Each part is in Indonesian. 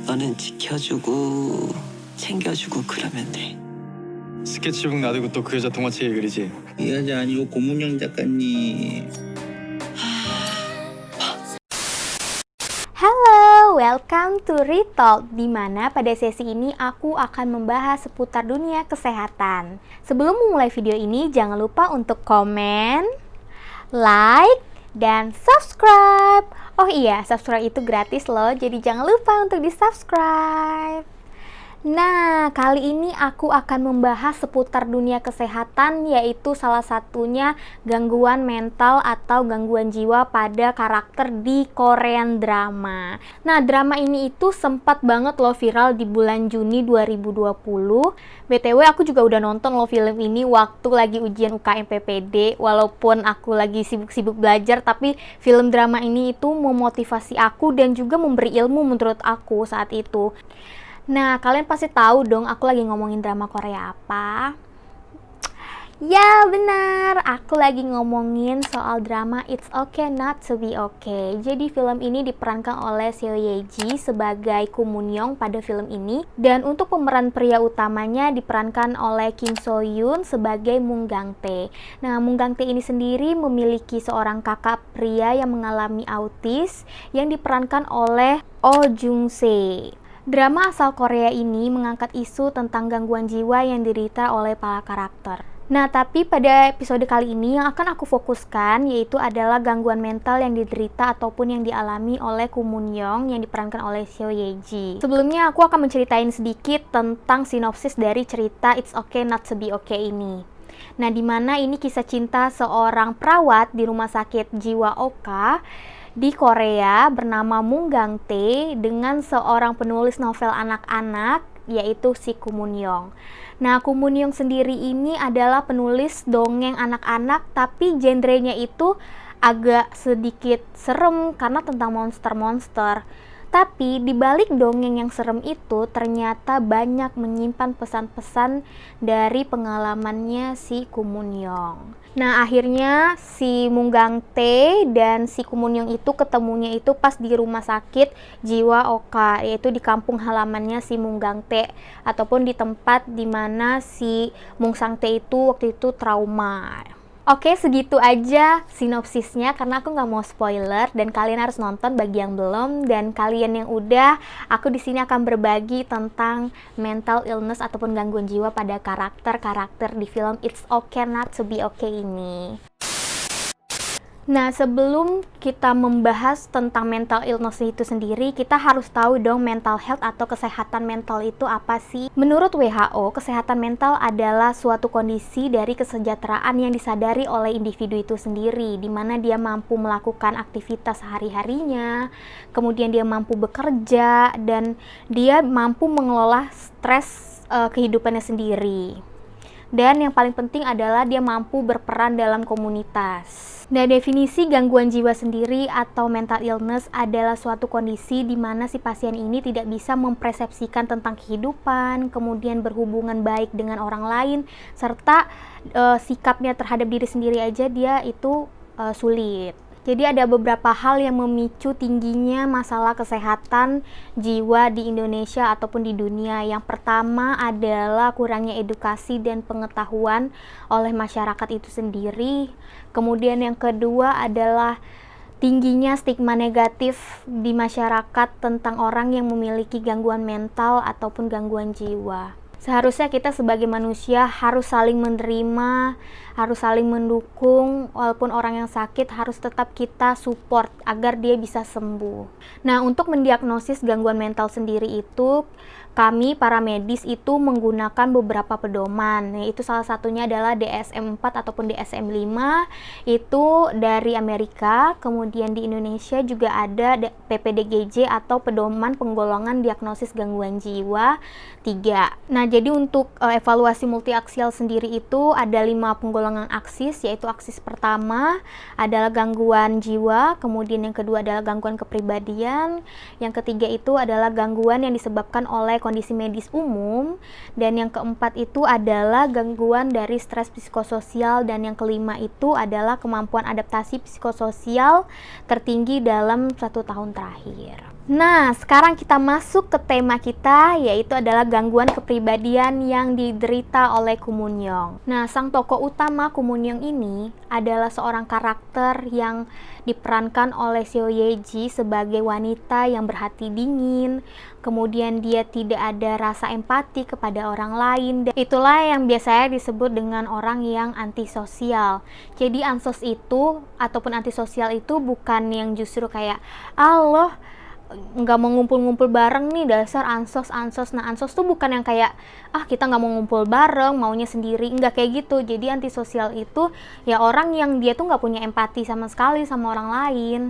너는 지켜주고 챙겨주고 그러면 돼. 스케치북 놔두고 또 그 여자 동화책에 그리지? 이 여자 아니고 고문영 작가님. Halo, welcome to Retalk, di mana pada sesi ini aku akan membahas seputar dunia kesehatan. Sebelum memulai video ini, jangan lupa untuk komen, like, dan subscribe. Oh iya, subscribe itu gratis loh, jadi jangan lupa untuk di-subscribe. Nah, kali ini aku akan membahas seputar dunia kesehatan, yaitu salah satunya gangguan mental atau gangguan jiwa pada karakter di Korean drama. Nah, drama ini itu sempat banget loh viral di bulan Juni 2020. BTW aku juga udah nonton loh film ini waktu lagi ujian UKM PPD. Walaupun aku lagi sibuk-sibuk belajar, tapi film drama ini itu memotivasi aku dan juga memberi ilmu menurut aku saat itu. Nah, kalian pasti tahu dong aku lagi ngomongin drama Korea apa? Ya, benar. Aku lagi ngomongin soal drama It's Okay Not to Be Okay. Jadi film ini diperankan oleh Seo Ye Ji sebagai Koo Moon Young pada film ini. Dan untuk pemeran pria utamanya diperankan oleh Kim So Yoon sebagai Moon Gang Tae. Nah, Moon Gang Tae ini sendiri memiliki seorang kakak pria yang mengalami autis yang diperankan oleh Oh Jung Se. Drama asal Korea ini mengangkat isu tentang gangguan jiwa yang diderita oleh para karakter. Nah, tapi pada episode kali ini yang akan aku fokuskan yaitu adalah gangguan mental yang diderita ataupun yang dialami oleh Koo Moon Young yang diperankan oleh Seo Ye Ji. Sebelumnya aku akan menceritain sedikit tentang sinopsis dari cerita It's Okay Not to Be Okay ini. Nah, dimana ini kisah cinta seorang perawat di rumah sakit jiwa Oka di Korea bernama Moon Gang Tae dengan seorang penulis novel anak-anak yaitu si Koo Moon Young. Nah, Koo Moon Young sendiri ini adalah penulis dongeng anak-anak, tapi genrenya itu agak sedikit serem karena tentang monster-monster. Tapi di balik dongeng yang serem itu ternyata banyak menyimpan pesan-pesan dari pengalamannya si Koo Moon Young. Nah, akhirnya si Moon Gang Tae dan si Koo Moon Young itu ketemunya itu pas di rumah sakit jiwa Oka, yaitu di kampung halamannya si Moon Gang Tae ataupun di tempat dimana si Moon Sang Tae itu waktu itu trauma. Oke, segitu aja sinopsisnya karena aku nggak mau spoiler dan kalian harus nonton bagi yang belum, dan kalian yang udah, aku di sini akan berbagi tentang mental illness ataupun gangguan jiwa pada karakter-karakter di film It's Okay Not to Be Okay ini. Nah, sebelum kita membahas tentang mental illness itu sendiri, kita harus tahu dong mental health atau kesehatan mental itu apa sih? Menurut WHO, kesehatan mental adalah suatu kondisi dari kesejahteraan yang disadari oleh individu itu sendiri, di mana dia mampu melakukan aktivitas sehari-harinya, kemudian dia mampu bekerja, dan dia mampu mengelola stres kehidupannya sendiri. Dan yang paling penting adalah dia mampu berperan dalam komunitas. Nah, definisi gangguan jiwa sendiri atau mental illness adalah suatu kondisi di mana si pasien ini tidak bisa mempersepsikan tentang kehidupan, kemudian berhubungan baik dengan orang lain, serta sikapnya terhadap diri sendiri aja dia itu sulit. Jadi ada beberapa hal yang memicu tingginya masalah kesehatan jiwa di Indonesia ataupun di dunia. Yang pertama adalah kurangnya edukasi dan pengetahuan oleh masyarakat itu sendiri. Kemudian yang kedua adalah tingginya stigma negatif di masyarakat tentang orang yang memiliki gangguan mental ataupun gangguan jiwa. Seharusnya kita sebagai manusia harus saling menerima, harus saling mendukung, walaupun orang yang sakit harus tetap kita support agar dia bisa sembuh. Nah, untuk mendiagnosis gangguan mental sendiri itu, kami para medis itu menggunakan beberapa pedoman, yaitu salah satunya adalah DSM-4 ataupun DSM-5 itu dari Amerika. Kemudian di Indonesia juga ada PPDGJ atau pedoman penggolongan diagnosis gangguan jiwa 3. Nah, jadi untuk evaluasi multiaksial sendiri itu ada 5 penggolongan aksis, yaitu aksis pertama adalah gangguan jiwa, kemudian yang kedua adalah gangguan kepribadian, yang ketiga itu adalah gangguan yang disebabkan oleh kondisi medis umum, dan yang keempat itu adalah gangguan dari stres psikososial, dan yang kelima itu adalah kemampuan adaptasi psikososial tertinggi dalam 1 tahun terakhir. Nah, sekarang kita masuk ke tema kita, yaitu adalah gangguan kepribadian yang diderita oleh Kumunyong. Nah, sang tokoh utama Kumunyong ini adalah seorang karakter yang diperankan oleh Seo Ye-ji sebagai wanita yang berhati dingin, kemudian dia tidak ada rasa empati kepada orang lain, dan itulah yang biasanya disebut dengan orang yang antisosial. Jadi ansos itu ataupun antisosial itu bukan yang justru kayak Allah nggak mau ngumpul-ngumpul bareng nih, dasar ansos. Nah, ansos tuh bukan yang kayak kita nggak mau ngumpul bareng, maunya sendiri, nggak kayak gitu. Jadi antisosial itu ya orang yang dia tuh nggak punya empati sama sekali sama orang lain.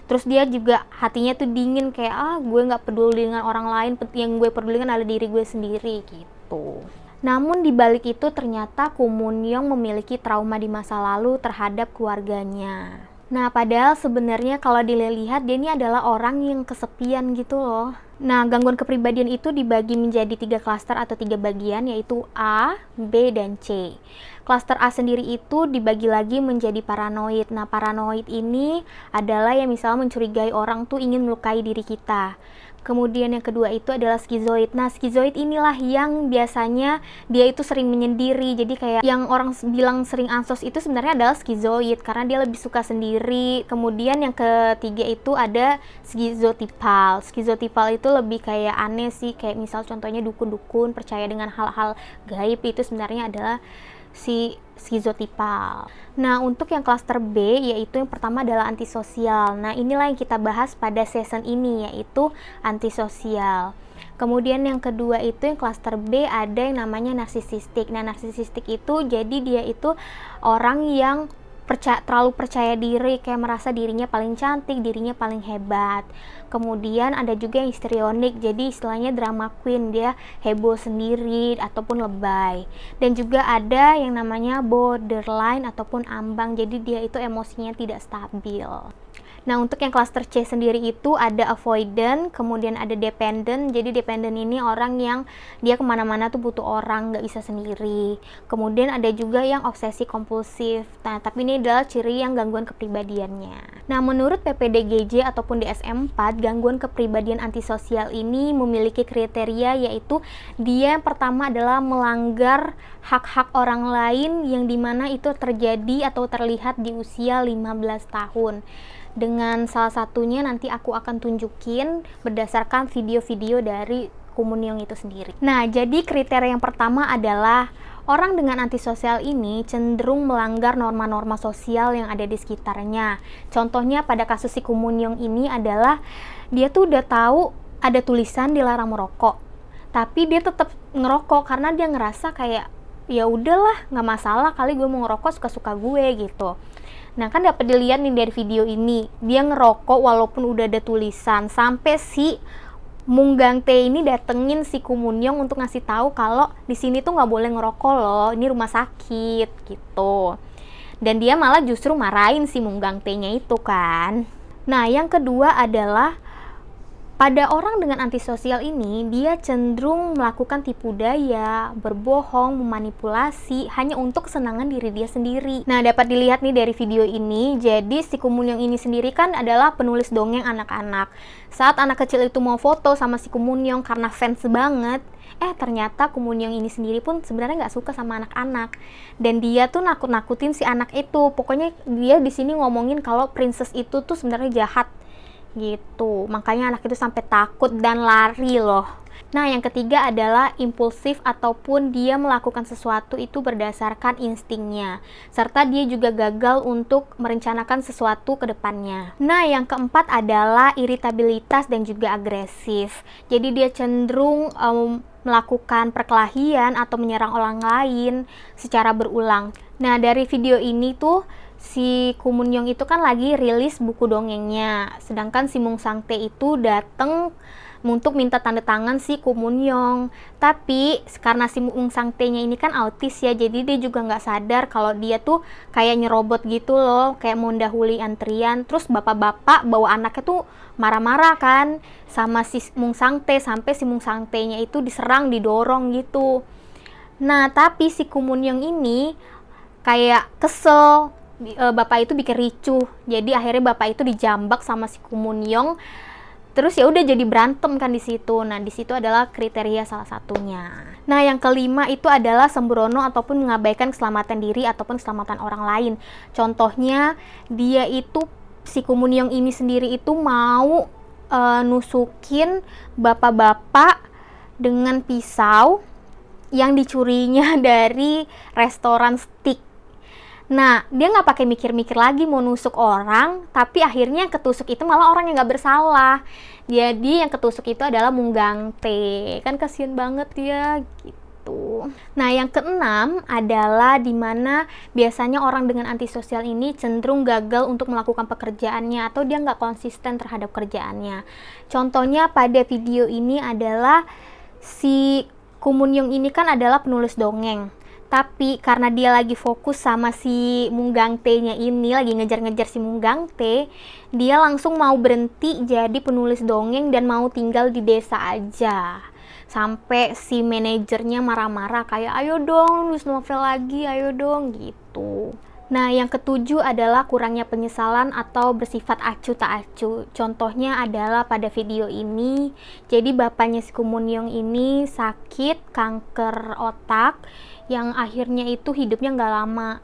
Terus dia juga hatinya tuh dingin, kayak gue nggak peduli dengan orang lain, yang gue pedulikan adalah diri gue sendiri gitu. Namun di balik itu ternyata Kumunyong memiliki trauma di masa lalu terhadap keluarganya. Nah, padahal sebenarnya kalau dilihat dia ini adalah orang yang kesepian gitu loh. Nah, gangguan kepribadian itu dibagi menjadi 3 klaster atau 3 bagian, yaitu A, B, dan C. Klaster A sendiri itu dibagi lagi menjadi paranoid. Nah, paranoid ini adalah yang misalnya mencurigai orang tuh ingin melukai diri kita. Kemudian yang kedua itu adalah skizoid. Nah, skizoid inilah yang biasanya dia itu sering menyendiri. Jadi kayak yang orang bilang sering ansos itu sebenarnya adalah skizoid, karena dia lebih suka sendiri. Kemudian yang ketiga itu ada skizotipal. Skizotipal itu lebih kayak aneh sih, kayak misal contohnya dukun-dukun, percaya dengan hal-hal gaib, itu sebenarnya adalah si skizotipal. Nah, untuk yang klaster B, yaitu yang pertama adalah antisosial. Nah, inilah yang kita bahas pada season ini, yaitu antisosial. Kemudian yang kedua itu yang klaster B ada yang namanya narsisistik. Nah, narsisistik itu jadi dia itu orang yang terlalu percaya diri, kayak merasa dirinya paling cantik, dirinya paling hebat. Kemudian ada juga yang histrionik, jadi istilahnya drama queen, dia heboh sendiri ataupun lebay. Dan juga ada yang namanya borderline ataupun ambang, jadi dia itu emosinya tidak stabil. Nah, untuk yang klaster C sendiri itu ada avoidant, kemudian ada dependent. Jadi dependent ini orang yang dia kemana-mana tuh butuh orang, nggak bisa sendiri. Kemudian ada juga yang obsesi kompulsif. Nah, tapi ini adalah ciri yang gangguan kepribadiannya. Nah, menurut PPDGJ ataupun DSM-4, gangguan kepribadian antisosial ini memiliki kriteria, yaitu dia yang pertama adalah melanggar hak-hak orang lain yang dimana itu terjadi atau terlihat di usia 15 tahun. Dengan salah satunya nanti aku akan tunjukin berdasarkan video-video dari Kumunyong itu sendiri. Nah, jadi kriteria yang pertama adalah orang dengan antisosial ini cenderung melanggar norma-norma sosial yang ada di sekitarnya. Contohnya pada kasus si Kumunyong ini adalah dia tuh udah tahu ada tulisan dilarang merokok, tapi dia tetap ngerokok karena dia ngerasa kayak ya udahlah, nggak masalah kali gue mau ngerokok suka-suka gue gitu. Nah, kan dapat dilihat nih dari video ini, dia ngerokok walaupun udah ada tulisan, sampai si Munggang Tae ini datengin si Kumunyong untuk ngasih tahu kalau di sini tuh nggak boleh ngerokok loh, ini rumah sakit gitu. Dan dia malah justru marahin si Munggang Tae-nya itu kan. Nah, yang kedua adalah pada orang dengan antisosial ini, dia cenderung melakukan tipu daya, berbohong, memanipulasi hanya untuk kesenangan diri dia sendiri. Nah, dapat dilihat nih dari video ini, jadi si Kumunyong ini sendiri kan adalah penulis dongeng anak-anak. Saat anak kecil itu mau foto sama si Kumunyong karena fans banget, ternyata Kumunyong ini sendiri pun sebenarnya nggak suka sama anak-anak. Dan dia tuh nakut-nakutin si anak itu. Pokoknya dia di sini ngomongin kalau princess itu tuh sebenarnya jahat gitu, makanya anak itu sampai takut dan lari loh. Nah, yang ketiga adalah impulsif ataupun dia melakukan sesuatu itu berdasarkan instingnya, serta dia juga gagal untuk merencanakan sesuatu ke depannya. Nah, yang keempat adalah iritabilitas dan juga agresif. Jadi dia cenderung melakukan perkelahian atau menyerang orang lain secara berulang. Nah, dari video ini tuh si Kumunyong itu kan lagi rilis buku dongengnya, sedangkan si Mung Sang Tae itu dateng untuk minta tanda tangan si Komunyong. Tapi karena si Mung Sangte-nya ini kan autis ya, jadi dia juga nggak sadar kalau dia tuh kayak nyerobot gitu loh, kayak mau mendahului antrian. Terus bapak-bapak bawa anaknya tuh marah-marah kan sama si Mung Sangte, sampai si Mung Sangte-nya itu diserang, didorong gitu. Nah tapi si Komunyong ini kayak kesel, bapak itu bikin ricuh, jadi akhirnya bapak itu dijambak sama si Komunyong. Terus ya udah jadi berantem kan di situ. Nah, di situ adalah kriteria salah satunya. Nah, yang kelima itu adalah sembrono ataupun mengabaikan keselamatan diri ataupun keselamatan orang lain. Contohnya, dia itu si Komunyong ini sendiri itu mau nusukin bapak-bapak dengan pisau yang dicurinya dari restoran steak. Nah, dia nggak pakai mikir-mikir lagi mau nusuk orang, tapi akhirnya yang ketusuk itu malah orang yang nggak bersalah. Jadi yang ketusuk itu adalah Mung Gangte. Kan kasihan banget ya, gitu. Nah, yang keenam adalah dimana biasanya orang dengan antisosial ini cenderung gagal untuk melakukan pekerjaannya atau dia nggak konsisten terhadap kerjaannya. Contohnya pada video ini adalah si Komunyong ini kan adalah penulis dongeng. Tapi karena dia lagi fokus sama si Mung Gangte-nya ini, lagi ngejar-ngejar si Mung Gangte, dia langsung mau berhenti jadi penulis dongeng dan mau tinggal di desa aja. Sampai si manajernya marah-marah kayak, ayo dong nulis novel lagi, ayo dong gitu. Nah, yang ketujuh adalah kurangnya penyesalan atau bersifat acuh tak acuh. Contohnya adalah pada video ini, jadi bapaknya si Komunyong ini sakit kanker otak, yang akhirnya itu hidupnya nggak lama.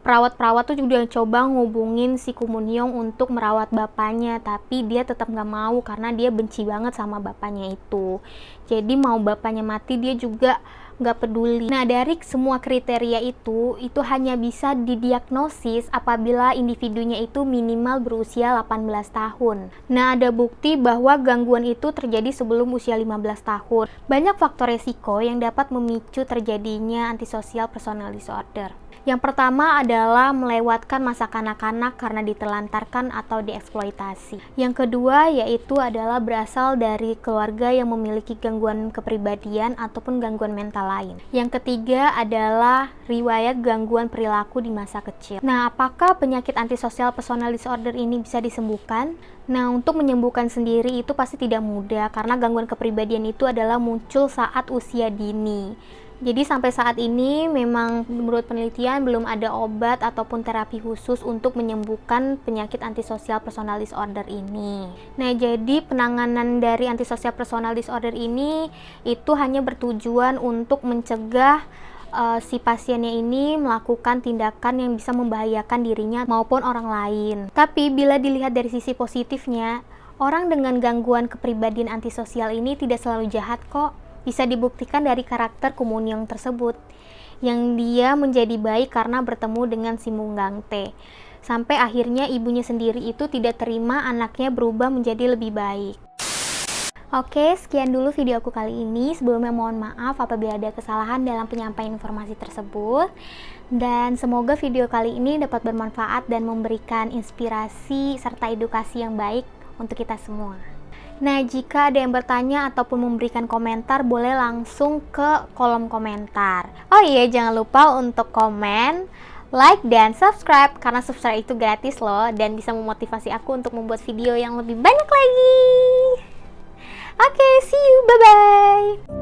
Perawat-perawat tuh juga coba ngubungin si Komunyong untuk merawat bapaknya, tapi dia tetap nggak mau karena dia benci banget sama bapaknya itu. Jadi mau bapaknya mati dia juga nggak peduli. Nah, dari semua kriteria itu hanya bisa didiagnosis apabila individunya itu minimal berusia 18 tahun. Nah, ada bukti bahwa gangguan itu terjadi sebelum usia 15 tahun. Banyak faktor resiko yang dapat memicu terjadinya antisocial personal disorder. Yang pertama adalah melewatkan masa kanak-kanak karena ditelantarkan atau dieksploitasi. Yang kedua yaitu adalah berasal dari keluarga yang memiliki gangguan kepribadian ataupun gangguan mental lain. Yang ketiga adalah riwayat gangguan perilaku di masa kecil. Nah, apakah penyakit antisocial personal disorder ini bisa disembuhkan? Nah, untuk menyembuhkan sendiri itu pasti tidak mudah karena gangguan kepribadian itu adalah muncul saat usia dini. Jadi sampai saat ini memang menurut penelitian belum ada obat ataupun terapi khusus untuk menyembuhkan penyakit antisocial personal disorder ini. Nah, jadi penanganan dari antisocial personal disorder ini itu hanya bertujuan untuk mencegah si pasiennya ini melakukan tindakan yang bisa membahayakan dirinya maupun orang lain. Tapi bila dilihat dari sisi positifnya, orang dengan gangguan kepribadian antisosial ini tidak selalu jahat kok. Bisa dibuktikan dari karakter Komunyong tersebut, yang dia menjadi baik karena bertemu dengan si Mung Gangte. Sampai akhirnya ibunya sendiri itu tidak terima anaknya berubah menjadi lebih baik. Oke, sekian dulu video aku kali ini. Sebelumnya mohon maaf apabila ada kesalahan dalam penyampaian informasi tersebut. Dan semoga video kali ini dapat bermanfaat dan memberikan inspirasi serta edukasi yang baik untuk kita semua. Nah, jika ada yang bertanya ataupun memberikan komentar, boleh langsung ke kolom komentar. Oh iya, jangan lupa untuk komen, like, dan subscribe, karena subscribe itu gratis loh, dan bisa memotivasi aku untuk membuat video yang lebih banyak lagi. Oke, see you, bye-bye!